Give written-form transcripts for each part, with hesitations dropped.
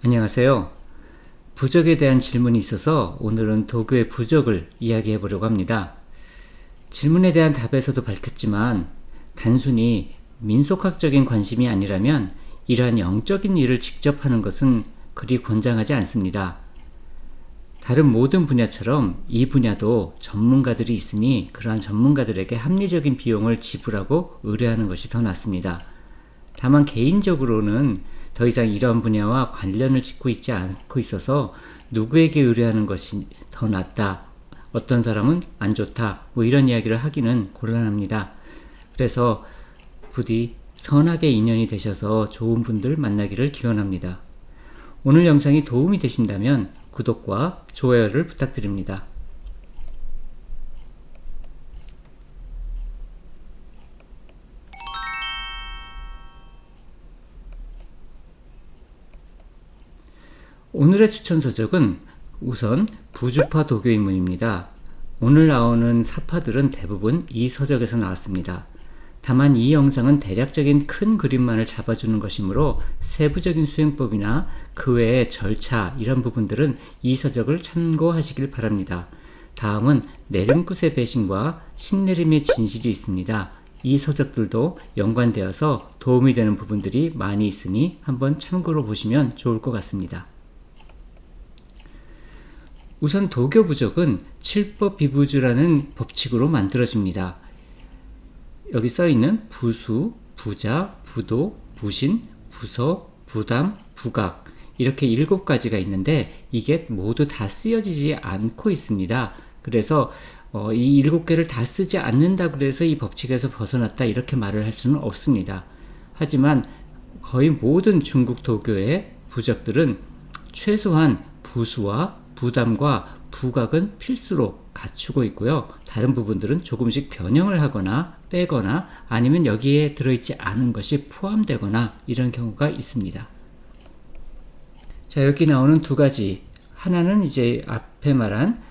안녕하세요. 부적에 대한 질문이 있어서 오늘은 도교의 부적을 이야기해 보려고 합니다. 질문에 대한 답에서도 밝혔지만 단순히 민속학적인 관심이 아니라면 이러한 영적인 일을 직접 하는 것은 그리 권장하지 않습니다. 다른 모든 분야처럼 이 분야도 전문가들이 있으니 그러한 전문가들에게 합리적인 비용을 지불하고 의뢰하는 것이 더 낫습니다. 다만 개인적으로는 더 이상 이런 분야와 관련을 짓고 있지 않고 있어서 누구에게 의뢰하는 것이 더 낫다, 어떤 사람은 안 좋다, 이런 이야기를 하기는 곤란합니다. 그래서 부디 선하게 인연이 되셔서 좋은 분들 만나기를 기원합니다. 오늘 영상이 도움이 되신다면 구독과 좋아요를 부탁드립니다. 오늘의 추천 서적은 우선 부주파 도교 입문입니다. 오늘 나오는 사파들은 대부분 이 서적에서 나왔습니다. 다만 이 영상은 대략적인 큰 그림만을 잡아주는 것이므로 세부적인 수행법이나 그 외의 절차 이런 부분들은 이 서적을 참고하시길 바랍니다. 다음은 내림굿의 배신과 신내림의 진실이 있습니다. 이 서적들도 연관되어서 도움이 되는 부분들이 많이 있으니 한번 참고로 보시면 좋을 것 같습니다. 우선 도교 부적은 칠법 비부주라는 법칙으로 만들어집니다. 여기 써있는 부수, 부자, 부도, 부신, 부서, 부담, 부각 이렇게 7가지가 있는데 이게 모두 다 쓰여지지 않고 있습니다. 그래서 이 7개를 다 쓰지 않는다고 해서 이 법칙에서 벗어났다 이렇게 말을 할 수는 없습니다. 하지만 거의 모든 중국 도교의 부적들은 최소한 부수와 부담과 부각은 필수로 갖추고 있고요. 다른 부분들은 조금씩 변형을 하거나 빼거나 아니면 여기에 들어있지 않은 것이 포함되거나 이런 경우가 있습니다. 자, 여기 나오는 2가지. 하나는 이제 앞에 말한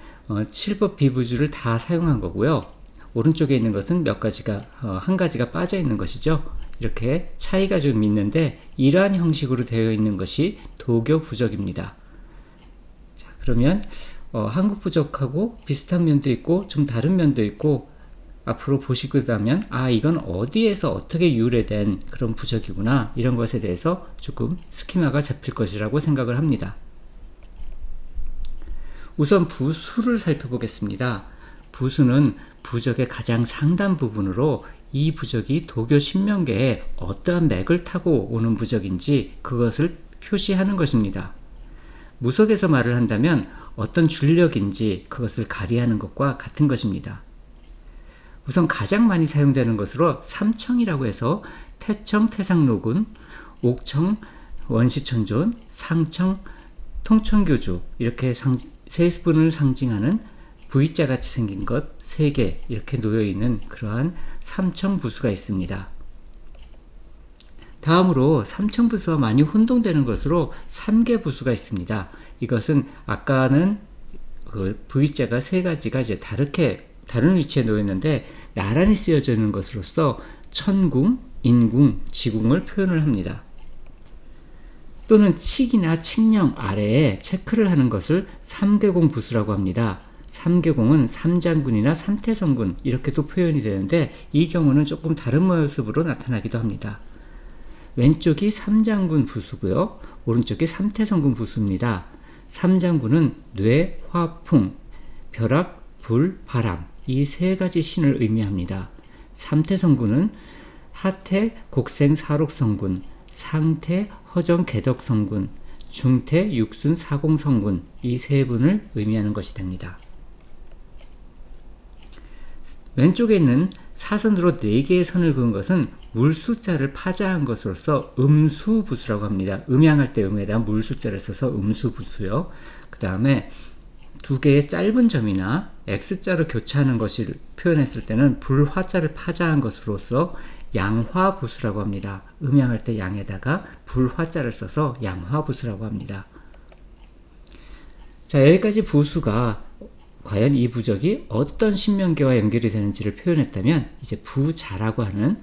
칠법 비부주를 다 사용한 거고요. 오른쪽에 있는 것은 몇 가지가, 한 가지가 빠져 있는 것이죠. 이렇게 차이가 좀 있는데 이러한 형식으로 되어 있는 것이 도교 부적입니다. 그러면 한국 부적하고 비슷한 면도 있고 좀 다른 면도 있고 앞으로 보시고 나면 이건 어디에서 어떻게 유래된 그런 부적이구나 이런 것에 대해서 조금 스키마가 잡힐 것이라고 생각을 합니다. 우선 부수를 살펴보겠습니다. 부수는 부적의 가장 상단 부분으로 이 부적이 도교 신명계에 어떠한 맥을 타고 오는 부적인지 그것을 표시하는 것입니다. 무속에서 말을 한다면 어떤 줄력인지 그것을 가리하는 것과 같은 것입니다. 우선 가장 많이 사용되는 것으로 삼청이라고 해서 태청, 태상노군, 옥청, 원시천존, 상청, 통천교주 이렇게 세 분을 상징하는 V자같이 생긴 것 3개 이렇게 놓여있는 그러한 삼청부수가 있습니다. 다음으로 삼청부수와 많이 혼동되는 것으로 삼계부수가 있습니다. 이것은 아까는 그 V자가 3가지가 이제 다른 위치에 놓였는데 나란히 쓰여져 있는 것으로서 천궁, 인궁, 지궁을 표현을 합니다. 또는 칙이나 칙령 아래에 체크를 하는 것을 삼계공 부수라고 합니다. 삼계공은 삼장군이나 삼태성군 이렇게도 표현이 되는데 이 경우는 조금 다른 모습으로 나타나기도 합니다. 왼쪽이 삼장군 부수고요. 오른쪽이 삼태성군 부수입니다. 삼장군은 뇌, 화, 풍, 벼락, 불, 바람 이 3가지 신을 의미합니다. 삼태성군은 하태, 곡생, 사록성군, 상태, 허정, 개덕성군, 중태, 육순, 사공성군 이 3분을 의미하는 것이 됩니다. 왼쪽에 있는 사선으로 4개의 선을 그은 것은 물수자를 파자한 것으로서 음수부수라고 합니다. 음양할 때 음에다 물수자를 써서 음수부수요. 그 다음에 2개의 짧은 점이나 X자로 교차하는 것을 표현했을 때는 불화자를 파자한 것으로서 양화부수라고 합니다. 음양할 때 양에다가 불화자를 써서 양화부수라고 합니다. 자, 여기까지 부수가 과연 이 부적이 어떤 신명계와 연결이 되는지를 표현했다면 이제 부자라고 하는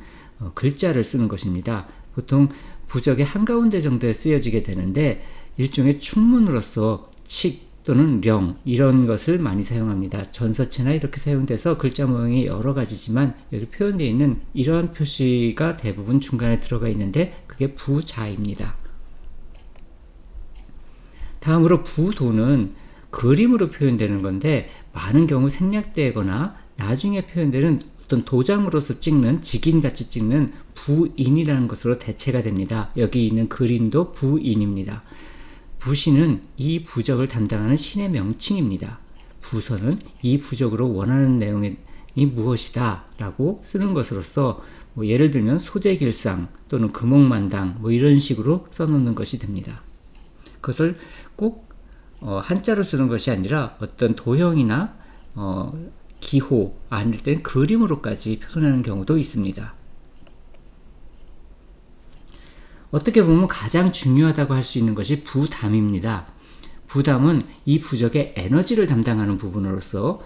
글자를 쓰는 것입니다. 보통 부적의 한가운데 정도에 쓰여지게 되는데 일종의 충문으로서 칙 또는 령 이런 것을 많이 사용합니다. 전서체나 이렇게 사용돼서 글자 모양이 여러 가지지만 여기 표현되어 있는 이러한 표시가 대부분 중간에 들어가 있는데 그게 부자입니다. 다음으로 부도는 그림으로 표현되는 건데 많은 경우 생략되거나 나중에 표현되는 어떤 도장으로서 찍는 직인같이 찍는 부인이라는 것으로 대체가 됩니다. 여기 있는 그림도 부인입니다. 부신은 이 부적을 담당하는 신의 명칭입니다. 부서는 이 부적으로 원하는 내용이 무엇이다 라고 쓰는 것으로서 예를 들면 소재길상 또는 금옥만당 이런 식으로 써놓는 것이 됩니다. 그것을 꼭 한자로 쓰는 것이 아니라 어떤 도형이나 기호 아닐 땐 그림으로까지 표현하는 경우도 있습니다. 어떻게 보면 가장 중요하다고 할 수 있는 것이 부담입니다. 부담은 이 부적의 에너지를 담당하는 부분으로서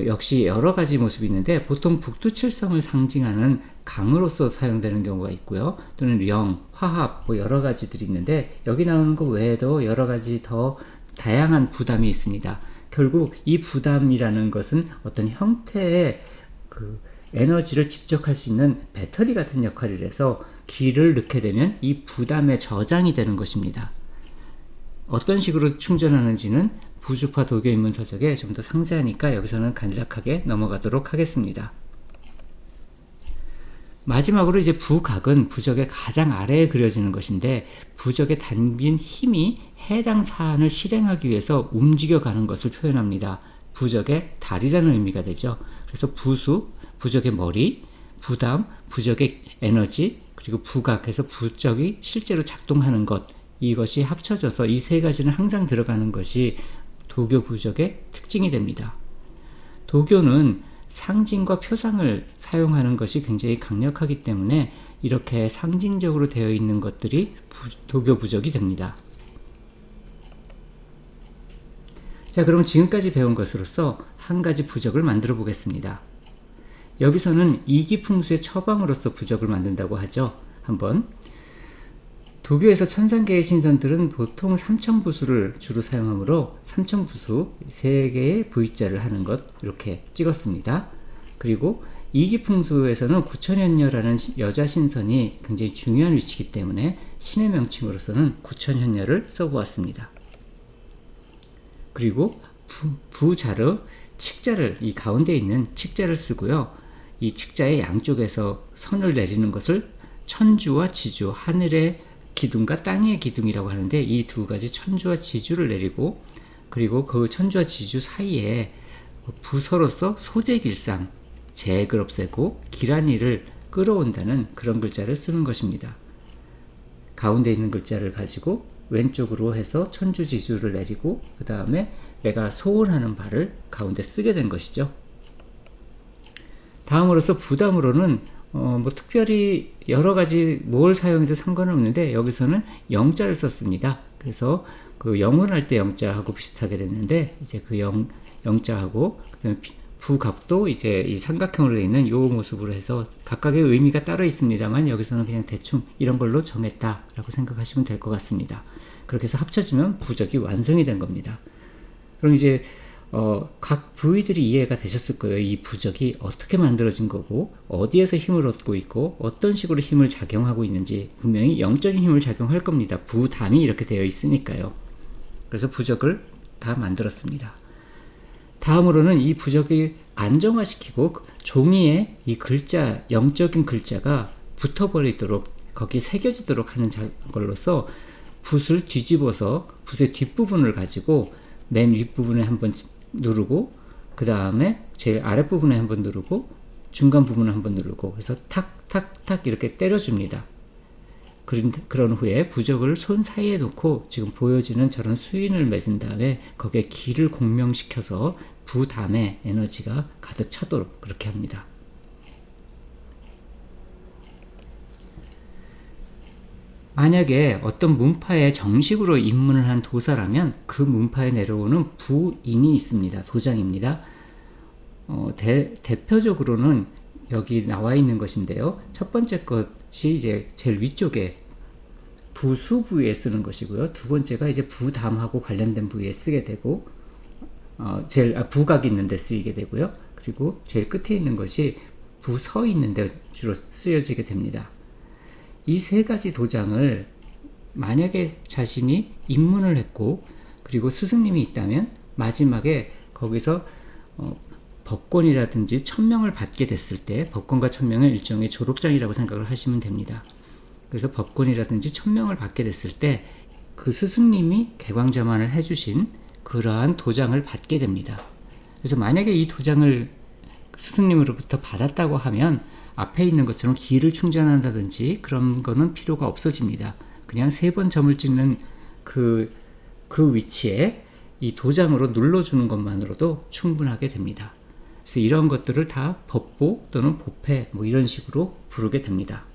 역시 여러 가지 모습이 있는데 보통 북두칠성을 상징하는 강으로서 사용되는 경우가 있고요. 또는 령, 화합 여러 가지들이 있는데 여기 나오는 것 외에도 여러 가지 더 다양한 부담이 있습니다. 결국 이 부담이라는 것은 어떤 형태의 에너지를 집적할 수 있는 배터리 같은 역할을 해서 기를 넣게 되면 이 부담의 저장이 되는 것입니다. 어떤 식으로 충전하는지는 부주파 도교입문서적에 좀 더 상세하니까 여기서는 간략하게 넘어가도록 하겠습니다. 마지막으로 이제 부각은 부적의 가장 아래에 그려지는 것인데 부적에 담긴 힘이 해당 사안을 실행하기 위해서 움직여가는 것을 표현합니다. 부적의 다리라는 의미가 되죠. 그래서 부수, 부적의 머리, 부담, 부적의 에너지, 그리고 부각해서 부적이 실제로 작동하는 것, 이것이 합쳐져서 이 세 가지는 항상 들어가는 것이 도교 부적의 특징이 됩니다. 도교는 상징과 표상을 사용하는 것이 굉장히 강력하기 때문에 이렇게 상징적으로 되어 있는 것들이 도교 부적이 됩니다. 자, 그럼 지금까지 배운 것으로서 한 가지 부적을 만들어 보겠습니다. 여기서는 이기풍수의 처방으로서 부적을 만든다고 하죠. 한번 도교에서 1000개의 신선들은 보통 삼청부수를 주로 사용하므로 삼청부수 3개의 V자를 하는 것 이렇게 찍었습니다. 그리고 이기풍수에서는 구천현녀라는 여자 신선이 굉장히 중요한 위치이기 때문에 신의 명칭으로서는 구천현녀를 써보았습니다. 그리고 부자르 칙자를 이 가운데 있는 칙자를 쓰고요. 이 칙자의 양쪽에서 선을 내리는 것을 천주와 지주, 하늘의 기둥과 땅의 기둥이라고 하는데 이 두 가지 천주와 지주를 내리고 그리고 그 천주와 지주 사이에 부서로서 소재길상, 재액을 없애고 기란이를 끌어온다는 그런 글자를 쓰는 것입니다. 가운데 있는 글자를 가지고 왼쪽으로 해서 천주 지주를 내리고 그 다음에 내가 소원하는 바를 가운데 쓰게 된 것이죠. 다음으로서 부담으로는 특별히 여러 가지 뭘 사용해도 상관은 없는데 여기서는 영자를 썼습니다. 그래서 그 영혼할 때 영자하고 비슷하게 됐는데 이제 그 영자하고 그다음에 부각도 이제 이 삼각형으로 되어 있는 이 모습으로 해서 각각의 의미가 따로 있습니다만 여기서는 그냥 대충 이런 걸로 정했다라고 생각하시면 될 것 같습니다. 그렇게 해서 합쳐지면 부적이 완성이 된 겁니다. 그럼 이제 각 부위들이 이해가 되셨을 거예요. 이 부적이 어떻게 만들어진 거고 어디에서 힘을 얻고 있고 어떤 식으로 힘을 작용하고 있는지 분명히 영적인 힘을 작용할 겁니다. 부담이 이렇게 되어 있으니까요. 그래서 부적을 다 만들었습니다. 다음으로는 이 부적을 안정화시키고 종이에 이 글자, 영적인 글자가 붙어버리도록 거기에 새겨지도록 하는 걸로서 붓을 뒤집어서 붓의 뒷부분을 가지고 맨 윗부분에 한번 누르고 그 다음에 제일 아랫부분에 한번 누르고 중간 부분을 한번 누르고 그래서 탁탁탁 이렇게 때려줍니다. 그런 후에 부적을 손 사이에 놓고 지금 보여지는 저런 수인을 맺은 다음에 거기에 기를 공명시켜서 부담의 에너지가 가득 차도록 그렇게 합니다. 만약에 어떤 문파에 정식으로 입문을 한 도사라면 그 문파에 내려오는 부인이 있습니다. 도장입니다. 대표적으로는 여기 나와 있는 것인데요. 첫 번째 것이 이제 제일 위쪽에 부수 부위에 쓰는 것이고요. 두 번째가 이제 부담하고 관련된 부위에 쓰게 되고, 부각이 있는데 쓰이게 되고요. 그리고 제일 끝에 있는 것이 부서 있는데 주로 쓰여지게 됩니다. 이 세 가지 도장을 만약에 자신이 입문을 했고, 그리고 스승님이 있다면 마지막에 거기서 법권이라든지 천명을 받게 됐을 때, 법권과 천명은 일종의 졸업장이라고 생각을 하시면 됩니다. 그래서 법권이라든지 천명을 받게 됐을 때 그 스승님이 개광자만을 해주신 그러한 도장을 받게 됩니다. 그래서 만약에 이 도장을 스승님으로부터 받았다고 하면 앞에 있는 것처럼 기를 충전한다든지 그런 거는 필요가 없어집니다. 그냥 3번 점을 찍는 그 위치에 이 도장으로 눌러주는 것만으로도 충분하게 됩니다. 그래서 이런 것들을 다 법보 또는 법회 뭐 이런 식으로 부르게 됩니다.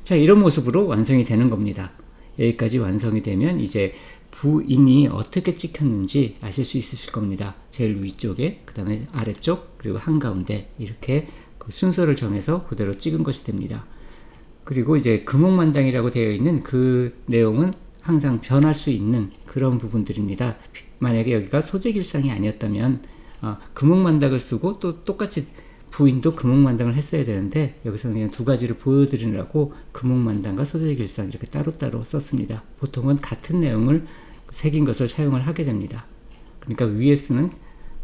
자, 이런 모습으로 완성이 되는 겁니다. 여기까지 완성이 되면 이제 부인이 어떻게 찍혔는지 아실 수 있으실 겁니다. 제일 위쪽에, 그 다음에 아래쪽, 그리고 한가운데 이렇게 그 순서를 정해서 그대로 찍은 것이 됩니다. 그리고 이제 금옥만당이라고 되어 있는 그 내용은 항상 변할 수 있는 그런 부분들입니다. 만약에 여기가 소재길상이 아니었다면 금옥만당을 쓰고 또 똑같이 부인도 금옥만당을 했어야 되는데 여기서는 그냥 두 가지를 보여드리느라고 금옥만당과 소재길상 이렇게 따로따로 썼습니다. 보통은 같은 내용을 새긴 것을 사용을 하게 됩니다. 그러니까 위에 쓰는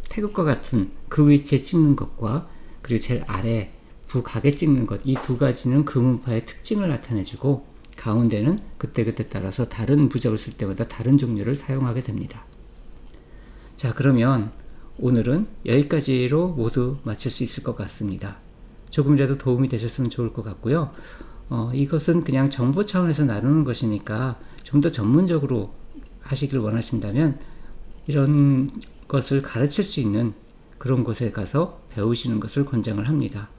태극과 같은 그 위치에 찍는 것과 그리고 제일 아래 부각에 찍는 것, 이 두 가지는 금운파의 특징을 나타내주고 가운데는 그때그때 따라서 다른 부적을 쓸 때마다 다른 종류를 사용하게 됩니다. 자, 그러면 오늘은 여기까지로 모두 마칠 수 있을 것 같습니다. 조금이라도 도움이 되셨으면 좋을 것 같고요. 이것은 그냥 정보 차원에서 나누는 것이니까 좀 더 전문적으로 하시길 원하신다면 이런 것을 가르칠 수 있는 그런 곳에 가서 배우시는 것을 권장을 합니다.